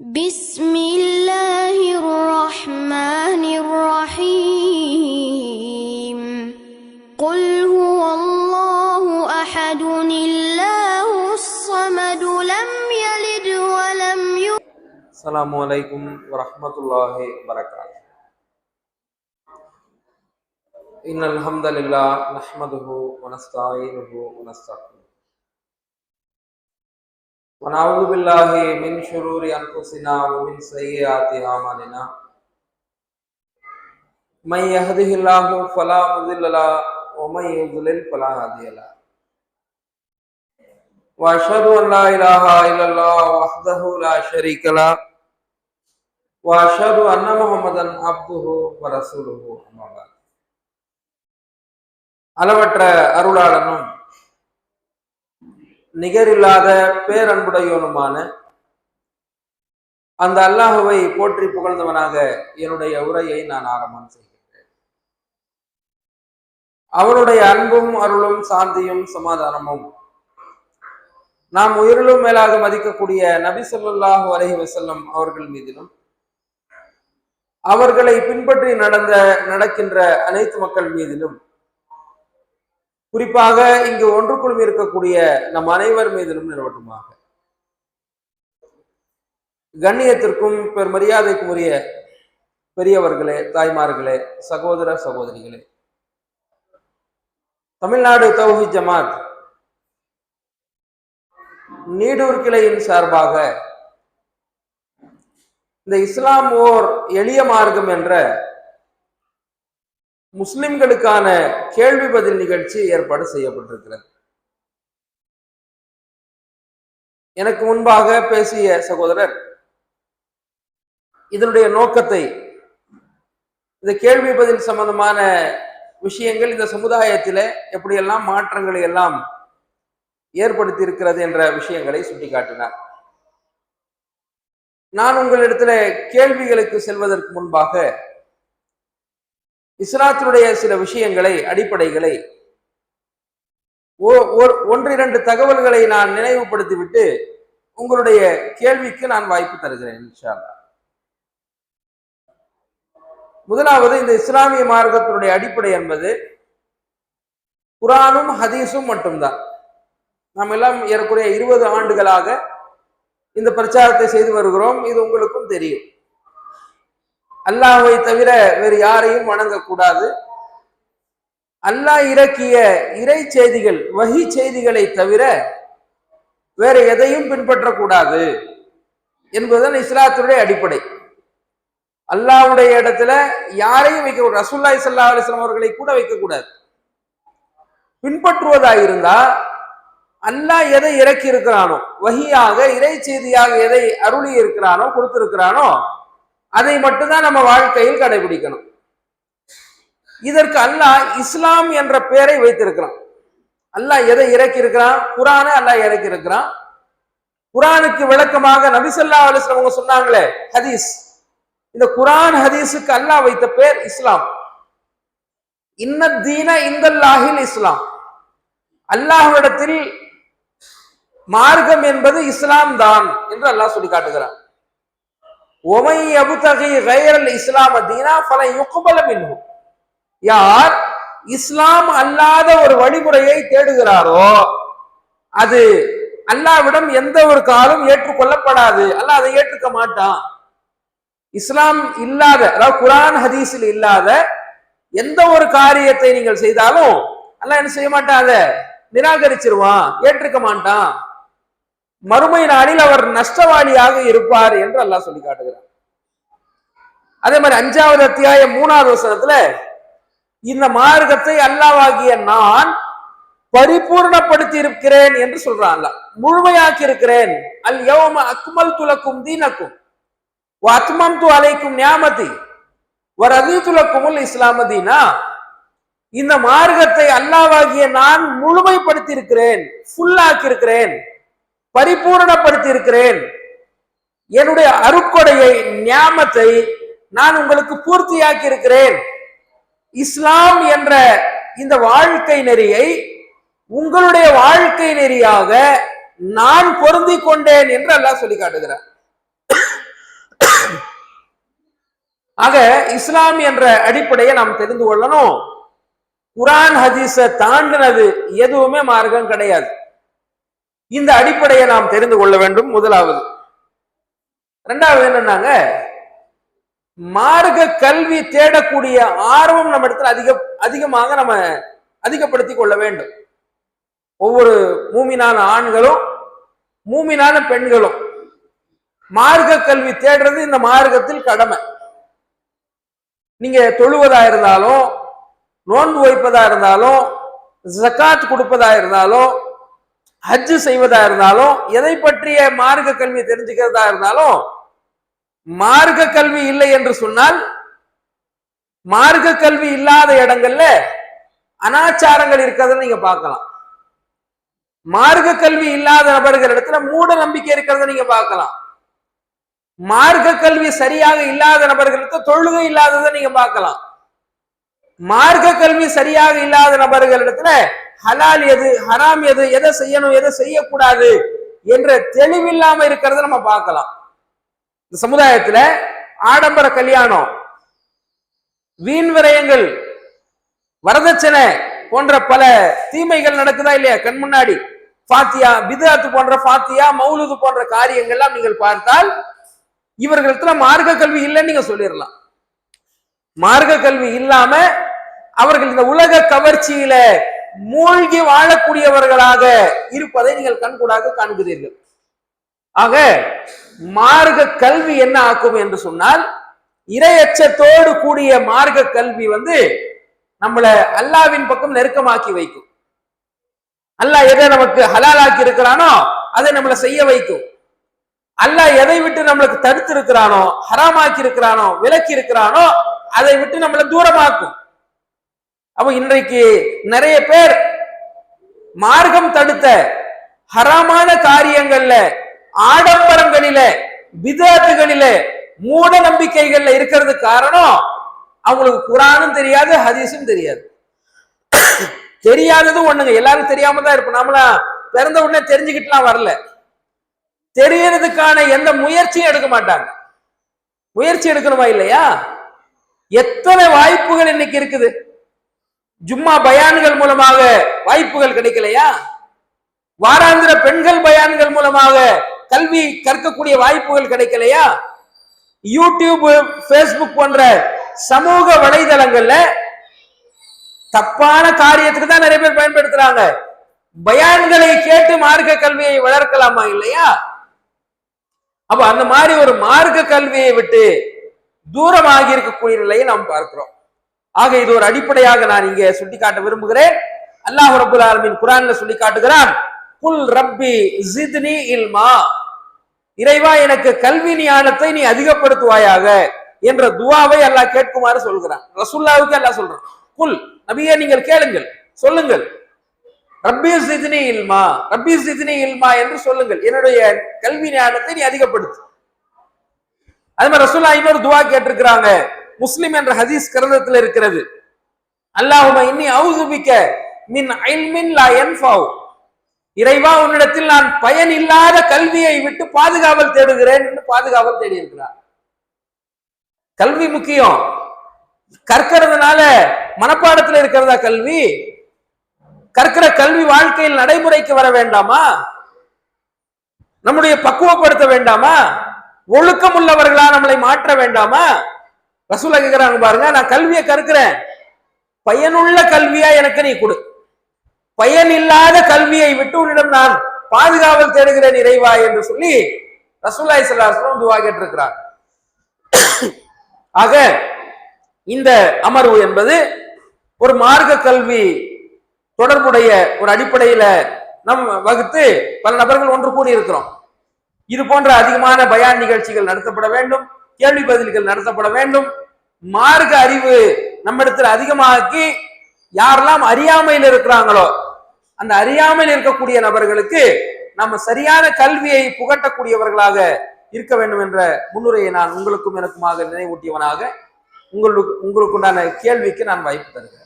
بسم الله الرحمن الرحيم قل هو الله أحد الله الصمد لم يلد ولم يولد. السلام عليكم ورحمة الله وبركاته. إن الحمد لله نحمده ونستعينه ونستغفره ونعوذ بالله من شرور أنفسنا ومن سيئات أعمالنا من يهده الله فلا مضل له ومن يضلل فلا هادي له وأشهد أن لا إله إلا الله وحده لا شريك له وأشهد أن محمدا عبده ورسوله أما بعد. அளவற்ற அருளாளனும் நிகரில்லாத பேரன்புடையவனுமான அந்த அல்லாஹுவை போற்றி புகழ்ந்தவனாக என்னுடைய உரையை நான் ஆரம்பம் செய்கின்றேன். அவனுடைய அன்பும் அருளும் சாந்தியும் சமாதானமும் நாம் உயிரிலும் மேலாக மதிக்கக்கூடிய நபி ஸல்லல்லாஹு அலைஹி வஸல்லம் அவர்கள் மீதிலும் அவர்களை பின்பற்றி நடக்கின்ற அனைத்து மக்கள் மீதிலும் குறிப்பாக இங்கு ஒன்றுக்குள்ளும் இருக்கக்கூடிய நம் அனைவர் மீதிலும் நிலவட்டுமாக. கண்ணியத்திற்கும் பெருமரியாதைக்கும் உரிய பெரியவர்களே, தாய்மார்களே, சகோதர சகோதரிகளே, தமிழ்நாடு தௌஹீத் ஜமாத் நீடூர் கிளையின் சார்பாக இந்த இஸ்லாம் ஓர் எளிய மார்க்கம் என்ற முஸ்லிம்களுக்கான கேள்வி பதில் நிகழ்ச்சி ஏற்பாடு செய்யப்பட்டிருக்கிறது. எனக்கு முன்பாக பேசிய சகோதரர் இதனுடைய நோக்கத்தை, இந்த கேள்வி பதில் சம்பந்தமான விஷயங்கள் இந்த சமுதாயத்தில எப்படியெல்லாம் மாற்றங்களை எல்லாம் ஏற்படுத்தி இருக்கிறது என்ற விஷயங்களை சுட்டிக்காட்டினார். நான் உங்களிடத்துல கேள்விகளுக்கு செல்வதற்கு முன்பாக இஸ்லாத்தினுடைய சில விஷயங்களை, அடிப்படைகளை, ஒன்றிரண்டு தகவல்களை நான் நினைவுபடுத்திவிட்டு உங்களுடைய கேள்விக்கு நான் வாய்ப்பு தருகிறேன் இன்ஷா அல்லாஹ். முதலாவது, இந்த இஸ்லாமிய மார்க்கத்தினுடைய அடிப்படை என்பது குர்ஆனும் ஹதீஸும் மட்டும்தான். நாம் எல்லாம் ஏறக்குறைய 20 ஆண்டுகளாக இந்த பிரச்சாரத்தை செய்து வருகிறோம். இது உங்களுக்கும் தெரியும். அல்லாஹ்வை தவிர வேறு யாரையும் வணங்கக்கூடாது. அல்லாஹ் இறக்கிய இறை செய்திகள், வஹி செய்திகளை தவிர வேற எதையும் பின்பற்றக்கூடாது என்பதுதான் இஸ்லாத்துடைய அடிப்படை. அல்லாஹ்வுடைய இடத்துல யாரையும் வைக்க, ரசூலுல்லாஹி ஸல்லல்லாஹு அலைஹி வஸல்லம் அவர்களை கூட வைக்கக்கூடாது. பின்பற்றுவதாயிருந்தா அல்லாஹ் எதை இறக்கி இருக்கிறானோ, வஹியாக இறை செய்தியாக எதை அருளி இருக்கிறானோ, கொடுத்திருக்கிறானோ, அதை மட்டும்தான் நம்ம வாழ்க்கையில் கடைபிடிக்கணும். இதற்கு அல்லாஹ் இஸ்லாம் என்ற பெயரை வைத்திருக்கிறான். அல்லாஹ் எதை இறக்கி இருக்கிறான்? குர்ஆனை அல்லாஹ் இறக்கி இருக்கிறான். குர்ஆனுக்கு விளக்கமாக நபி ஸல்லல்லாஹு அலைஹி வஸல்லம் அவங்க சொன்னாங்களே ஹதீஸ், இந்த குர்ஆன் ஹதீஸுக்கு அல்லாஹ் வைத்த பெயர் இஸ்லாம். இன்ன தீன இந்தல்லாஹில் இஸ்லாம். அல்லாஹ்விடத்தில் மார்க்கம் என்பது இஸ்லாம் தான் என்று அல்லாஹ் சொல்லி காட்டுகிறான். ஒமை யப்தகி கைரல் இஸ்லாம தீனா ஃபலன் யுக்பல மின்ஹு. யார் இஸ்லாம் அல்லாத ஒரு வழிமுறையை தேடுகிறாரோ அது அல்லாஹ்விடம் எந்த ஒரு காலம் ஏற்றுக்கொள்ளப்படாது. அல்லாஹ் அதை ஏற்றுக்க மாட்டான். இஸ்லாம் இல்லாத, அதாவது குர்ஆன் ஹதீஸில் இல்லாத எந்த ஒரு காரியத்தை நீங்கள் செய்தாலும் அல்லாஹ் என்ன செய்ய மாட்டான், அதை நிராகரிச்சிருவான், ஏற்றுக்க மாட்டான். மறுமை நாளில் அவர் நஷ்டவாளியாக இருப்பார் என்று அல்லாஹ் சொல்லி காட்டுகிறார். அதே மாதிரி 5வது அத்தியாயம் 3வது வசனத்துல இந்த மார்க்கத்தை அல்லாஹ்வாகிய நான் பரிபூர்ணப்படுத்தி இருக்கிறேன் என்று சொல்றான். அல்லாஹ் முழுமையாக்கி இருக்கிறேன். அல் யௌம அக்மல்து லக்கும் தீனக்கும் வ அத்மம்து அலைக்கும் நியாமதி வ ரதீது லக்குமுல் இஸ்லாம தீனா. இந்த மார்க்கத்தை அல்லாஹ்வாகிய நான் முழுமைப்படுத்தி இருக்கிறேன், ஃபுல்லாக்கி இருக்கிறேன், பரிபூரணப்படுத்தி இருக்கிறேன். என்னுடைய அருட்கொடையை, நியாமத்தை நான் உங்களுக்கு பூர்த்தியாக்கி இருக்கிறேன். இஸ்லாம் என்ற இந்த வாழ்க்கை நெறியை உங்களுடைய வாழ்க்கை நெறியாக நான் பொருந்தி கொண்டேன் என்று அல்லாஹ் சொல்லி காட்டுகிறார். ஆக இஸ்லாம் என்ற அடிப்படையை நாம் தெரிந்து கொள்ளணும். குர்ஆன் ஹதீஸ தாண்டினது எதுவுமே மார்க்கம் கிடையாது. இந்த அடிப்படையை நாம் தெரிந்து கொள்ள வேண்டும். முதலாவது. இரண்டாவது என்னன்னாங்க, மார்க்க கல்வி தேடக்கூடிய ஆர்வம் நம்ம இடத்துல அதிகமாக நம்ம அதிகப்படுத்தி கொள்ள வேண்டும். ஒவ்வொரு மூமினான ஆண்களும் மூமினான பெண்களும் மார்க்க கல்வி தேடுறது இந்த மார்க்கத்தில் கடமை. நீங்க தொழுவதா இருந்தாலும், நோன்பு வைப்பதா இருந்தாலும், ஜகாத் கொடுப்பதா இருந்தாலும், ஹஜ் செய்வதா இருந்தாலும், எதை பற்றிய மார்க்க கல்வி தெரிஞ்சுக்கிறதா இருந்தாலும், மார்க்க கல்வி இல்லை என்று சொன்னால், மார்க்க கல்வி இல்லாத இடங்கள்ல அனாச்சாரங்கள் இருக்கிறத நீங்க பார்க்கலாம். மார்க்க கல்வி இல்லாத நபர்கள் இடத்துல மூட நம்பிக்கை இருக்கிறத நீங்க பார்க்கலாம். மார்க்க கல்வி சரியாக இல்லாத நபர்களுக்கு தொழுகை இல்லாததை நீங்க பார்க்கலாம். மார்க்க கல்வி சரியாக இல்லாத நபர்களிடத்துல ஹலால் எது, ஹராம் எது, எதை செய்யணும், எதை செய்யக்கூடாது என்ற தெளிவில்லாம இருக்கிறத நம்ம பார்க்கலாம். இந்த சமுதாயத்துல ஆடம்பர கல்யாணம், வீண் விரயங்கள், வரதட்சணை போன்ற பல தீமைகள் நடக்குதா இல்லையா கண் முன்னாடி? ஃபாத்தியா, பித்அத் போன்ற ஃபாத்தியா, மௌலுது போன்ற காரியங்கள்லாம் நீங்கள் பார்த்தால் இவர்களிடத்துல மார்க்க கல்வி இல்லைன்னு நீங்க சொல்லிடலாம். மார்க்க கல்வி இல்லாம அவர்கள் இந்த உலக கவர்ச்சியில மூழ்கி வாழக்கூடியவர்களாக இருப்பதை நீங்கள் கண்கூடாக காண்கிறீர்கள். ஆக மார்க்க கல்வி என்ன ஆக்கும் என்று சொன்னால், இறையச்சத்தோடு கூடிய மார்க்க கல்வி நம்மள அல்லாவின் பக்கம் நெருக்கமாக்கி வைக்கும். அல்லாஹ் எதை நமக்கு ஹலாலாக்கி இருக்கிறானோ அதை நம்மளை செய்ய வைக்கும். அல்லாஹ் எதை விட்டு நம்மளுக்கு தடுத்து இருக்கிறானோ, ஹராமாக்கி இருக்கிறானோ, விலக்கி இருக்கிறானோ அதை விட்டு நம்மளை தூரமாக்கும். அப்ப இன்றைக்கு நிறைய பேர் மார்க்கம் தடுத்த ஹராமான காரியங்கள்ல, ஆடம்பரங்களில, பித்அத்துகளில, மூட நம்பிக்கைகள்ல இருக்கிறது காரணம் அவங்களுக்கு குர்ஆனும் தெரியாது, ஹதீஸும் தெரியாது. தெரியாதது ஒண்ணுங்க, எல்லாரும் தெரியாம தான் இருப்போம். நம்மள பிறந்த உடனே தெரிஞ்சுக்கிட்டுலாம் வரல. தெரியறதுக்கான எந்த முயற்சியும் எடுக்க மாட்டாங்க. முயற்சி எடுக்கணுமா இல்லையா? எத்தனை வாய்ப்புகள் இன்னைக்கு இருக்குது. ஜும்மா பயான்கள் மூலமாக வாய்ப்புகள் கிடைக்கலையா? வாராந்திர பெண்கள் பயான்கள் மூலமாக கல்வி கற்கக்கூடிய வாய்ப்புகள் கிடைக்கலையா? யூடியூப், பேஸ்புக் போன்ற சமூக வலைதளங்கள்ல தப்பான காரியத்துக்கு தான் நிறைய பேர் பயன்படுத்துறாங்க. பயான்களை கேட்டு மார்க்க கல்வியை வளர்க்கலாமா இல்லையா? அப்ப அந்த மாதிரி ஒரு மார்க்க கல்வியை விட்டு தூரமாகி இருக்கக்கூடிய நிலையை நாம் பார்க்கிறோம். ஆக இது ஒரு அடிப்படையாக நான் இங்கே சுட்டிக்காட்ட விரும்புகிறேன். அல்லாஹ் ரப்பல் ஆலமீன் குர்ஆன்ல சொல்லி காட்டுகிறான், குல் ரப்பி ஜித்னி இல்மா, இறைவா எனக்கு கல்வி ஞானத்தை நீ அதிகப்படுத்துவாயாக என்ற துஆவை அல்லாஹ் கேட்குமாறு சொல்கிறான். ரசூலுல்லாஹ்வுக்கு அல்லாஹ் சொல்றான், குல் நபியே நீங்கள் கேளுங்கள், சொல்லுங்கள், ரப்பி ஜித்னி இல்மா, ரப்பி ஜித்னி இல்மா என்று சொல்லுங்கள், என்னுடைய கல்வி ஞானத்தை நீ அதிகப்படுத்து. அது மாதிரி ரசூலுல்லாஹ் இன்னொரு துஆ கேட்டிருக்கிறாங்க, முஸ்லிம் என்ற ஹதீஸ் கிரந்தத்தில் இருக்கிறது, அல்லாஹும்ம இன்னி அஊது பிக்க மின் இல்மின் லா யன்ஃபவு, இறைவா உன்னிடத்தில் நான் பயன் இல்லாத கல்வியை விட்டு பாதுகாவல் தேடுகிறேன் என்று பாதுகாவல் தேடி இருக்கிறார். கல்வி முக்கியம். கற்கிறதுனால மனப்பாடத்தில் இருக்கிறதா கல்வி? கற்கிற கல்வி வாழ்க்கையில் நடைமுறைக்கு வர வேண்டாமா? நம்முடைய பக்குவப்படுத்த வேண்டாமா? ஒழுக்கம் உள்ளவர்களா நம்மளை மாற்ற வேண்டாமா? ரசூலுல்லாஹ் கேக்குறாங்க பாருங்க, நான் கல்வியை கற்கிறேன், பயனுள்ள கல்வியா எனக்கு நீ கொடு, பயன் இல்லாத கல்வியை விட்டு உன்னிடம் நான் பாதுகாவல் தேடுகிறேன் இறைவா என்று சொல்லி ரசூலுல்லாஹி ஸல்லல்லாஹு அலைஹி வஸல்லம் துஆ கேட்டிருக்கிறார். ஆக இந்த அமர்வு என்பது ஒரு மார்க்க கல்வி தொடர்புடைய ஒரு அடிப்படையில நம் வகுத்து பல நபர்கள் ஒன்று கூடி இருக்கிறோம். இது போன்ற அதிகமான பயான் நிகழ்ச்சிகள் நடத்தப்பட வேண்டும், கேள்வி பதில்கள் நடத்தப்பட வேண்டும். மார்க்க அறிவு நம்மிடத்தில் அதிகமாக்கி யாரெல்லாம் அறியாமையில் இருக்கிறாங்களோ அந்த அறியாமையில் இருக்கக்கூடிய நபர்களுக்கு நம்ம சரியான கல்வியை புகட்டக்கூடியவர்களாக இருக்க வேண்டும் என்ற முன்னுரையை நான் உங்களுக்கும் எனக்குமாக நினைவூட்டியவனாக உங்களுக்கு உண்டான கேள்விக்கு நான் வாய்ப்பு தருகிறேன்.